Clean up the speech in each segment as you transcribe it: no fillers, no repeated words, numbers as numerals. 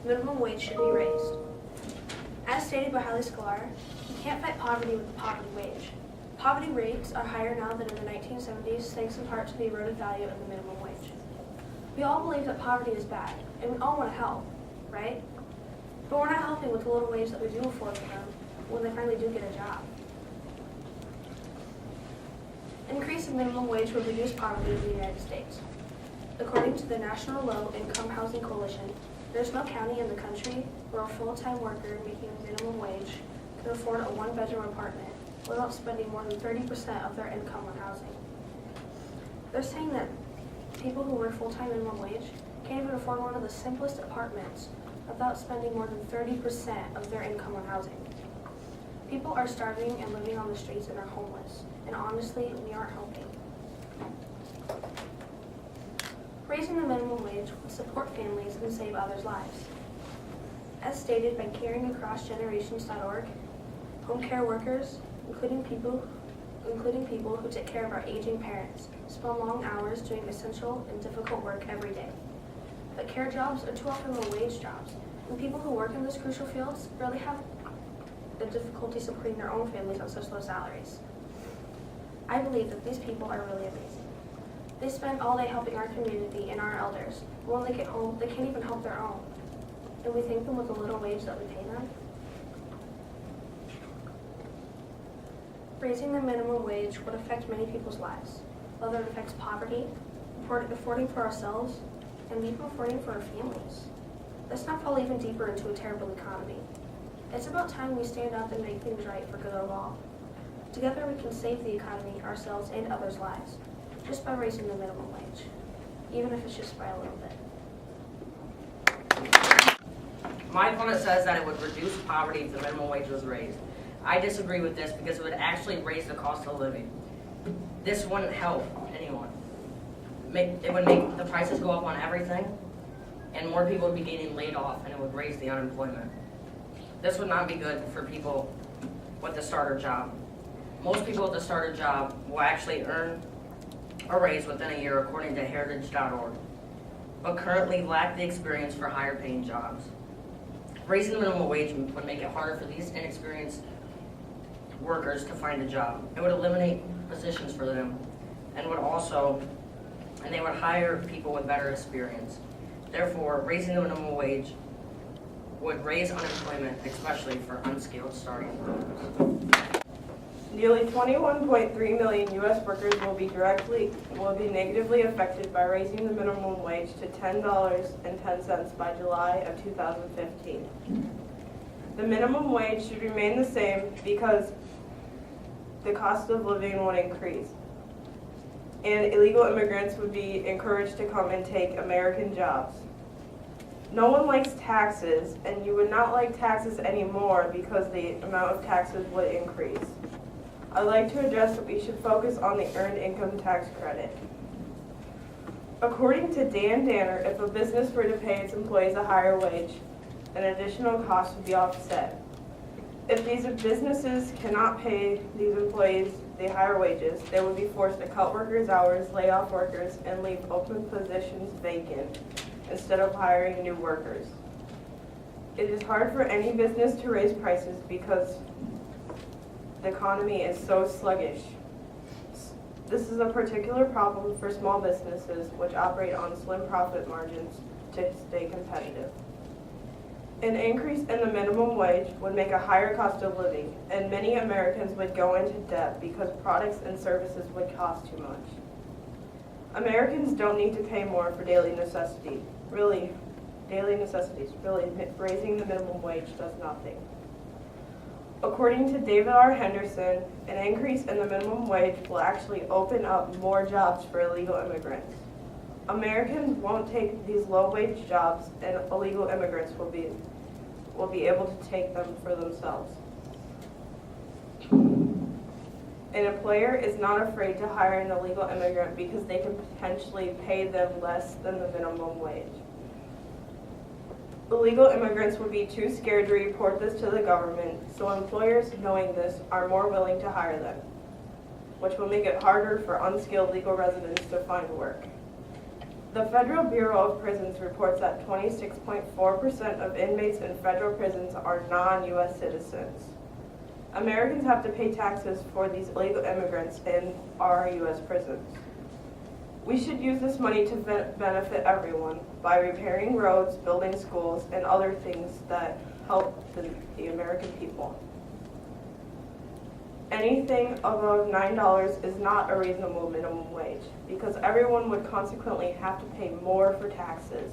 minimum wage should be raised. As stated by Rylee, you can't fight poverty with the poverty wage. Poverty rates are higher now than in the 1970s, thanks in part to the eroded value of the minimum wage. We all believe that poverty is bad, and we all want to help, right? But we're not helping with the little wage that we do afford for them when they finally do get a job. An increase in minimum wage would reduce poverty in the United States. According to the National Low Income Housing Coalition, there's no county in the country where a full-time worker making minimum wage can afford a one-bedroom apartment without spending more than 30% of their income on housing. They're saying that people who work full-time minimum wage can't even afford one of the simplest apartments without spending more than 30% of their income on housing. People are starving and living on the streets and are homeless, and honestly, we aren't helping. Raising the minimum wage would support families and save others' lives. As stated by caringacrossgenerations.org, home care workers, including people who take care of our aging parents, spend long hours doing essential and difficult work every day. But care jobs are too often low-wage jobs, and people who work in these crucial fields rarely have the difficulty supporting their own families on such low salaries. I believe that these people are really amazing. They spend all day helping our community and our elders, but when they get home, they can't even help their own. And we thank them with the little wage that we pay them. Raising the minimum wage would affect many people's lives, whether it affects poverty, affording for ourselves, and even affording for our families. Let's not fall even deeper into a terrible economy. It's about time we stand up and make things right for good of all. Together we can save the economy, ourselves, and others' lives, just by raising the minimum wage, even if it's just by a little bit. My opponent says that it would reduce poverty if the minimum wage was raised. I disagree with this because it would actually raise the cost of living. This wouldn't help anyone. It would make the prices go up on everything, and more people would be getting laid off, and it would raise the unemployment. This would not be good for people with a starter job. Most people with a starter job will actually earn a raise within a year, according to heritage.org, but currently lack the experience for higher paying jobs. Raising the minimum wage would make it harder for these inexperienced workers to find a job. It would eliminate positions for them, and they would hire people with better experience. Therefore, raising the minimum wage would raise unemployment, especially for unskilled starting workers. Nearly 21.3 million U.S. workers will be negatively affected by raising the minimum wage to $10.10 by July of 2015. The minimum wage should remain the same because the cost of living would increase, and illegal immigrants would be encouraged to come and take American jobs. No one likes taxes, and you would not like taxes anymore because the amount of taxes would increase. I'd like to address that we should focus on the earned income tax credit. According to Dan Danner, if a business were to pay its employees a higher wage, an additional cost would be offset. If these businesses cannot pay these employees the higher wages, they would be forced to cut workers' hours, lay off workers, and leave open positions vacant instead of hiring new workers. It is hard for any business to raise prices because the economy is so sluggish. This is a particular problem for small businesses which operate on slim profit margins to stay competitive. An increase in the minimum wage would make a higher cost of living, and many Americans would go into debt because products and services would cost too much. Americans don't need to pay more for daily necessities. Really, raising the minimum wage does nothing. According to David R. Henderson, an increase in the minimum wage will actually open up more jobs for illegal immigrants. Americans won't take these low-wage jobs, and illegal immigrants will be able to take them for themselves. An employer is not afraid to hire an illegal immigrant because they can potentially pay them less than the minimum wage. Illegal immigrants would be too scared to report this to the government, so employers, knowing this, are more willing to hire them, which will make it harder for unskilled legal residents to find work. The Federal Bureau of Prisons reports that 26.4% of inmates in federal prisons are non-U.S. citizens. Americans have to pay taxes for these illegal immigrants in our U.S. prisons. We should use this money to benefit everyone by repairing roads, building schools, and other things that help the American people. Anything above $9 is not a reasonable minimum wage because everyone would consequently have to pay more for taxes.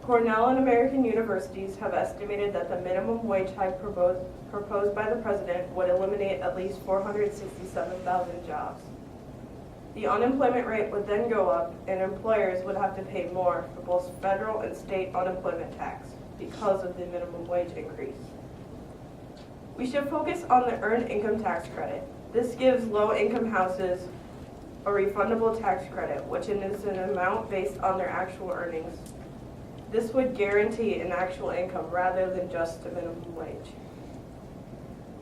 Cornell and American universities have estimated that the minimum wage hike proposed by the president would eliminate at least 467,000 jobs. The unemployment rate would then go up and employers would have to pay more for both federal and state unemployment tax because of the minimum wage increase. We should focus on the earned income tax credit. This gives low-income houses a refundable tax credit, which is an amount based on their actual earnings. This would guarantee an actual income rather than just a minimum wage.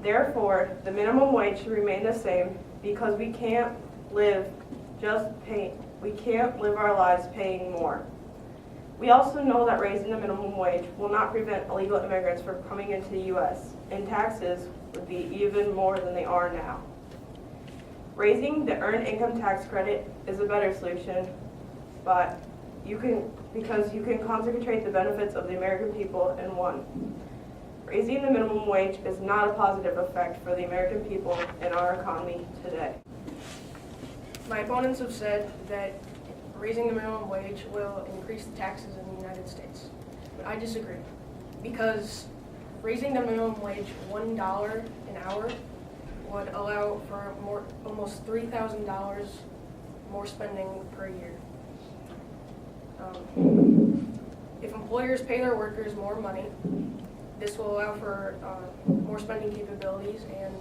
Therefore, the minimum wage should remain the same because we can't live our lives paying more. We also know that raising the minimum wage will not prevent illegal immigrants from coming into the U.S., and taxes would be even more than they are now. Raising the earned income tax credit is a better solution, but because you can concentrate the benefits of the American people in one. Raising the minimum wage is not a positive effect for the American people and our economy today. My opponents have said that raising the minimum wage will increase the taxes in the United States. But I disagree, because raising the minimum wage $1 an hour would allow for almost $3,000 more spending per year. If employers pay their workers more money, this will allow for more spending capabilities, and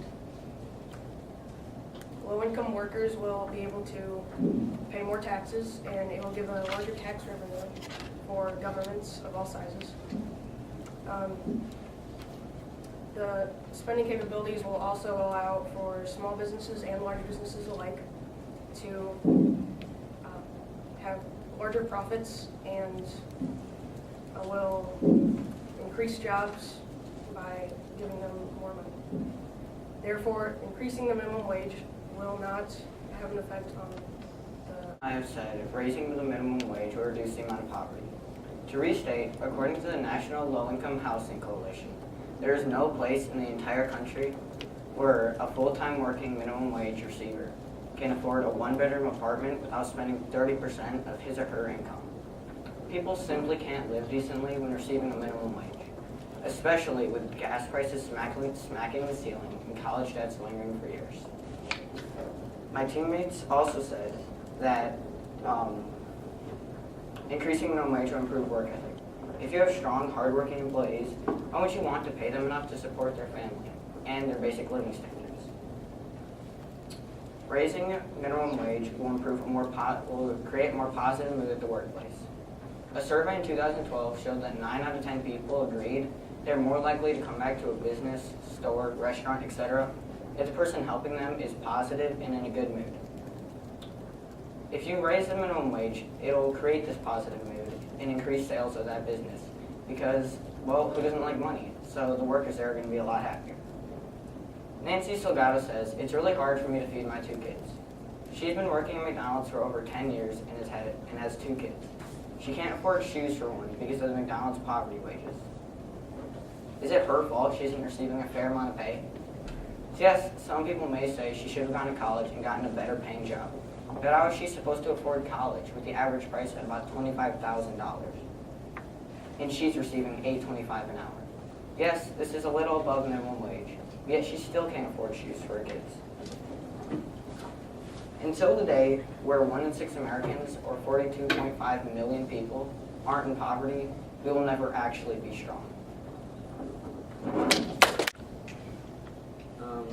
low-income workers will be able to pay more taxes, and it will give a larger tax revenue for governments of all sizes. The spending capabilities will also allow for small businesses and large businesses alike to have larger profits, and will increase jobs by giving them more money. Therefore, increasing the minimum wage will not have an effect on the... I have said if raising the minimum wage will reduce the amount of poverty. To restate, according to the National Low-Income Housing Coalition, there is no place in the entire country where a full-time working minimum wage receiver can afford a one-bedroom apartment without spending 30% of his or her income. People simply can't live decently when receiving a minimum wage, especially with gas prices smacking the ceiling and college debts lingering for years. My teammates also said that increasing minimum wage will improve work ethic. If you have strong, hardworking employees, how much you want to pay them enough to support their family and their basic living standards. Raising minimum wage will create a more positive mood at the workplace. A survey in 2012 showed that 9 out of 10 people agreed they're more likely to come back to a business, store, restaurant, etc. if the person helping them is positive and in a good mood. If you raise the minimum wage, it'll create this positive mood and increase sales of that business because, well, who doesn't like money? So the workers there are going to be a lot happier. Nancy Salgado says, it's really hard for me to feed my 2 kids. She's been working at McDonald's for over 10 years and has 2 kids. She can't afford shoes for one because of the McDonald's poverty wages. Is it her fault she isn't receiving a fair amount of pay? Yes, some people may say she should have gone to college and gotten a better paying job. But how is she supposed to afford college with the average price at about $25,000? And she's receiving $8.25 an hour. Yes, this is a little above minimum wage, yet she still can't afford shoes for her kids. Until the day where 1 in 6 Americans, or 42.5 million people, aren't in poverty, we will never actually be strong.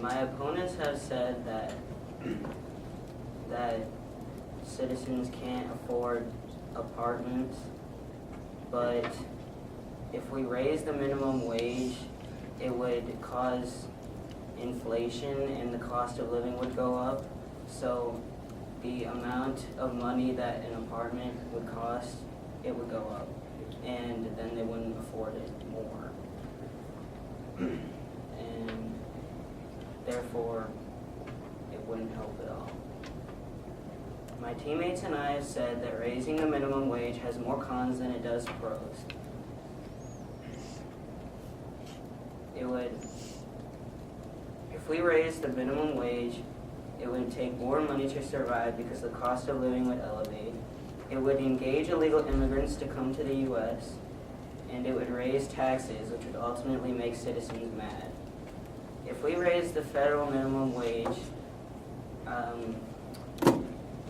My opponents have said that citizens can't afford apartments, but if we raise the minimum wage, it would cause inflation and the cost of living would go up. So the amount of money that an apartment would cost, it would go up, and then they wouldn't afford it more. And therefore, it wouldn't help at all. My teammates and I have said that raising the minimum wage has more cons than it does pros. If we raised the minimum wage, it would take more money to survive because the cost of living would elevate. It would engage illegal immigrants to come to the U.S., and it would raise taxes, which would ultimately make citizens mad. If we raise the federal minimum wage,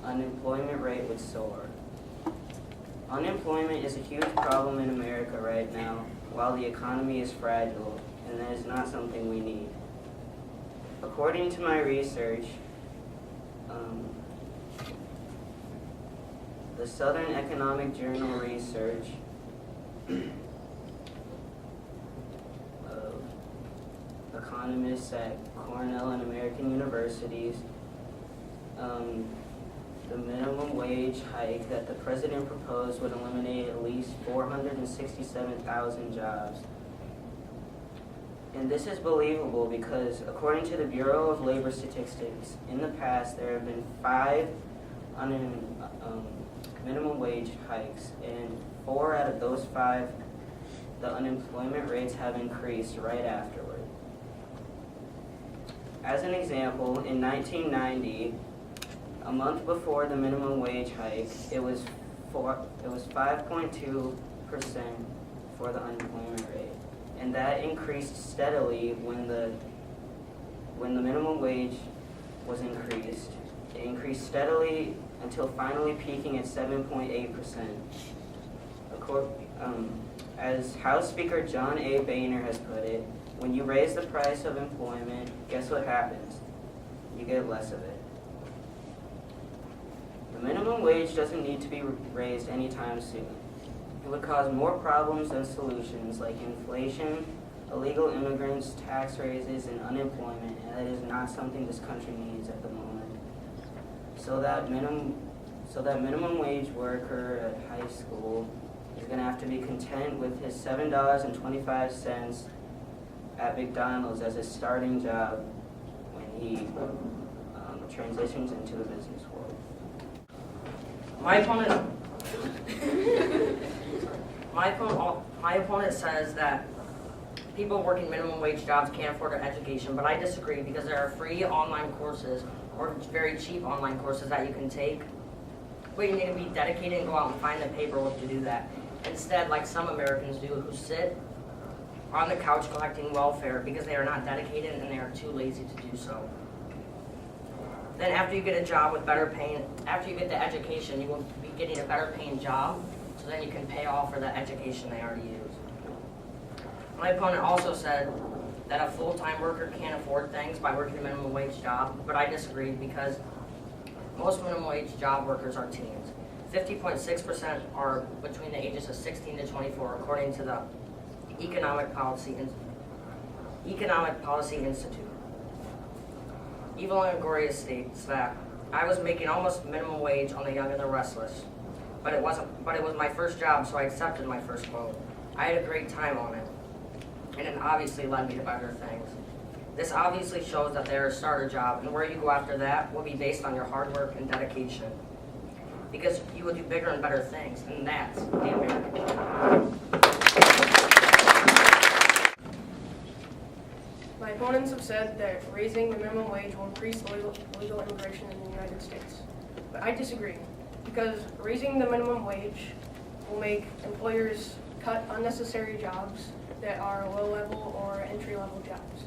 unemployment rate would soar. Unemployment is a huge problem in America right now, while the economy is fragile, and that is not something we need. According to my research, the Southern Economic Journal research of economists at Cornell and American universities, the minimum wage hike that the president proposed would eliminate at least 467,000 jobs. And this is believable because, according to the Bureau of Labor Statistics, in the past there have been 5 minimum wage hikes, and 4 out of those 5, the unemployment rates have increased right afterward. As an example, in 1990, a month before the minimum wage hike, it was 5.2% for the unemployment rate. And that increased steadily when the minimum wage was increased. It increased steadily until finally peaking at 7.8%. As House Speaker John A. Boehner has put it, when you raise the price of employment, guess what happens? You get less of it. The minimum wage doesn't need to be raised anytime soon. It would cause more problems than solutions like inflation, illegal immigrants, tax raises, and unemployment, and that is not something this country needs at the moment. So that minimum wage worker at high school is going to have to be content with his $7.25 at McDonald's as his starting job when he transitions into the business world. My opponent says that people working minimum wage jobs can't afford an education, but I disagree because there are free online courses or very cheap online courses that you can take. But you need to be dedicated and go out and find the paperwork to do that. Instead, like some Americans do, who sit on the couch collecting welfare because they are not dedicated and they are too lazy to do so. Then after you get a job with better paying, after you get the education, you will be getting a better paying job, so then you can pay off for the education they already used. My opponent also said that a full-time worker can't afford things by working a minimum wage job, but I disagree because most minimum wage job workers are teens. 50.6% are between the ages of 16 to 24, according to the Economic Policy Institute. Evil Longoria states that I was making almost minimum wage on The Young and the Restless, but it was my first job, so I accepted my first quote. I had a great time on it, and it obviously led me to better things. This obviously shows that they're a starter job, and where you go after that will be based on your hard work and dedication, because you will do bigger and better things, and that's the American dream. My opponents have said that raising the minimum wage will increase illegal immigration in the United States. But I disagree, because raising the minimum wage will make employers cut unnecessary jobs that are low-level or entry-level jobs.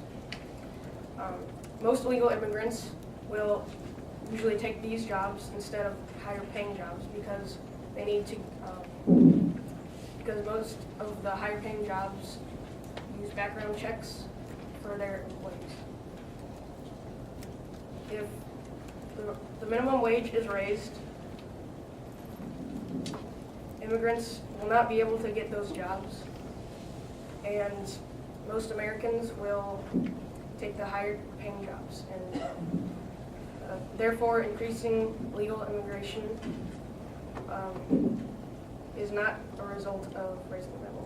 Most illegal immigrants will usually take these jobs instead of higher-paying jobs because they need to, because most of the higher-paying jobs use background checks for their employees. If the minimum wage is raised, immigrants will not be able to get those jobs, and most Americans will take the higher paying jobs, and Therefore, increasing legal immigration is not a result of raising the minimum